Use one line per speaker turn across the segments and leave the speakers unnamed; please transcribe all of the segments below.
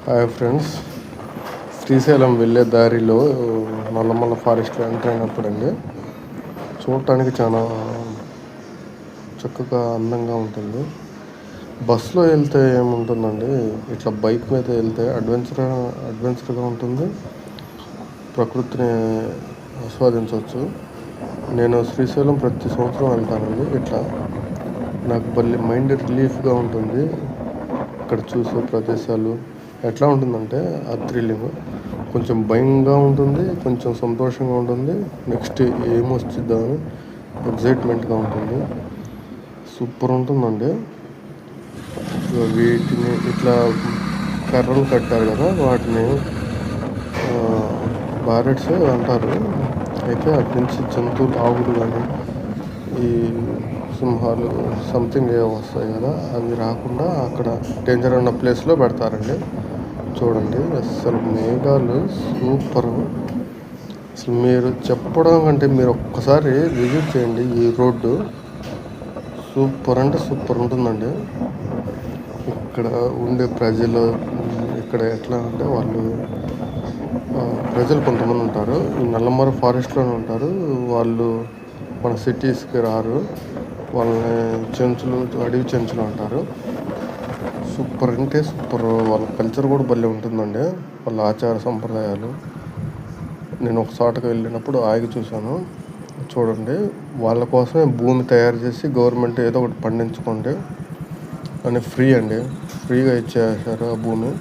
Hi friends, Srisailam వెళ్ళే దారిలో నల్లమల్ల ఫారెస్ట్లో ఎంటర్ అయినప్పుడు అండి చూడటానికి చాలా చక్కగా అందంగా ఉంటుంది. బస్సులో వెళ్తే ఏముంటుందండి, ఇట్లా బైక్ మీద వెళ్తే అడ్వెంచర్గా ఉంటుంది, ప్రకృతిని ఆస్వాదించవచ్చు. నేను శ్రీశైలం ప్రతి సంవత్సరం వెళ్తానండి. ఇట్లా నాకు మైండ్ రిలీఫ్గా ఉంటుంది. ఇక్కడ చూసే ప్రదేశాలు ఎట్లా ఉంటుందంటే ఆ థ్రిల్లింగ్ కొంచెం భయంగా ఉంటుంది, కొంచెం సంతోషంగా ఉంటుంది, నెక్స్ట్ ఏమొస్తుందో అని ఎగ్జైట్మెంట్గా ఉంటుంది. సూపర్ ఉంటుందండి. వీటిని ఇట్లా కర్రలు కట్టారు కదా, వాటిని బ్యారెట్స్ అంటారు. అయితే అటు నుంచి జంతువులు, ఆవులు కానీ ఈ సింహాలు సంథింగ్ ఏ వస్తాయి కదా, అవి రాకుండా అక్కడ డేంజర్ ఉన్న ప్లేస్లో పెడతారండి. చూడండి, అసలు మేఘాలు సూపర్. అసలు మీరు చెప్పడం కంటే మీరు ఒక్కసారి విజిట్ చేయండి. ఈ రోడ్డు సూపర్ అంటే సూపర్ ఉంటుందండి. ఇక్కడ ఉండే ప్రజలు ఇక్కడ ఎట్లా అంటే ప్రజలు కొంతమంది ఉంటారు, ఈ నల్లమల ఫారెస్ట్లోనే ఉంటారు. వాళ్ళు మన సిటీస్కి రారు, వాళ్ళని చెంచులు, అడవి చెంచులు అంటారు. సూపర్ అంటే సూపర్. వాళ్ళ కల్చర్ కూడా భలే ఉంటుందండి, వాళ్ళ ఆచార సంప్రదాయాలు. నేను ఒక చోటకు వెళ్ళినప్పుడు ఆగి చూశాను. చూడండి, వాళ్ళ కోసమే భూమి తయారు చేసి గవర్నమెంట్ ఏదో ఒకటి పండించుకోండి అని ఫ్రీగా ఇచ్చేసారు ఆ భూమి.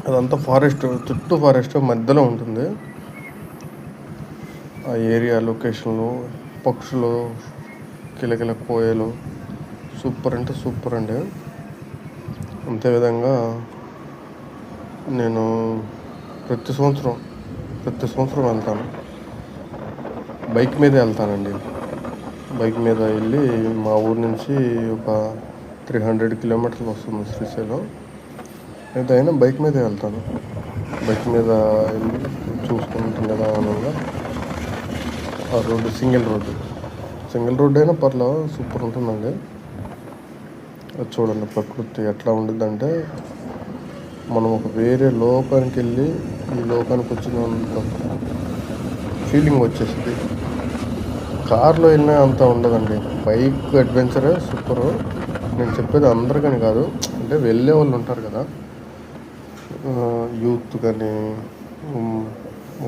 అదంతా ఫారెస్ట్, చుట్టూ ఫారెస్ట్ మధ్యలో ఉంటుంది. ఆ ఏరియా లొకేషన్లు, పక్షులు, కిలకిల కోయలు సూపర్ అంటే సూపర్ అండి. అంతేవిధంగా నేను ప్రతి సంవత్సరం వెళ్తాను. బైక్ మీద వెళ్తానండి. బైక్ మీద వెళ్ళి మా ఊరి నుంచి ఒక 300 కిలోమీటర్లు వస్తుంది శ్రీశైలం. ఏదైనా బైక్ మీదే వెళ్తాను. బైక్ మీద వెళ్ళి చూసుకుంటూ నిదానంగా ఆ రోడ్డు సింగిల్ రోడ్డు అయినా పర్లేదు, సూపర్ ఉంటుందండి. అది చూడండి, ప్రకృతి ఎట్లా ఉంటుందంటే మనం ఒక వేరే లోకానికి వెళ్ళి ఈ లోకానికి వచ్చినంత ఫీలింగ్ వచ్చేసింది. కార్లో వెళ్ళినా అంత ఉండదండి. బైక్ అడ్వెంచరే సూపరు. నేను చెప్పేది అందరికని కాదు, అంటే వెళ్ళే వాళ్ళు ఉంటారు కదా, యూత్ కానీ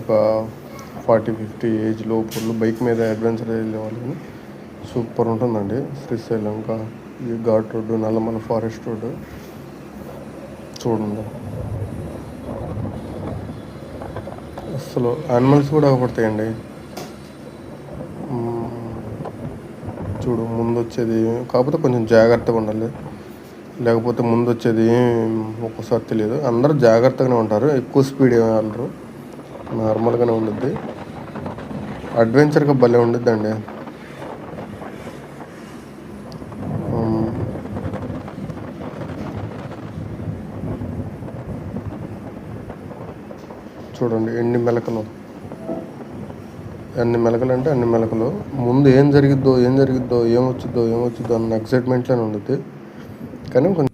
ఒక 40-50 ఏజ్ లోపల బైక్ మీద అడ్వెంచర్ వెళ్ళే వాళ్ళని సూపర్ ఉంటుందండి. శ్రీశైలం ఈ ghat road, Nallamala forest road చూడండి. అసలు యానిమల్స్ కూడా అగపడతాయండి. చూడు, ముందు వచ్చేది, కాకపోతే కొంచెం జాగ్రత్తగా ఉండాలి, లేకపోతే ముందు వచ్చేది ఒక్కోసారి తెలియదు. అందరూ జాగ్రత్తగానే ఉంటారు, ఎక్కువ స్పీడ్ వెళ్ళరు, నార్మల్గానే ఉండుద్ది. అడ్వెంచర్గా భలే ఉండిద్దండి. చూడండి ఎన్ని మెలకలు అంటే అన్ని మెలకలు. ముందు ఏం జరిగిద్దో ఏమొచ్చిద్దో అన్న ఎక్సైట్మెంట్లోనే ఉండుద్ది. కానీ కొంచెం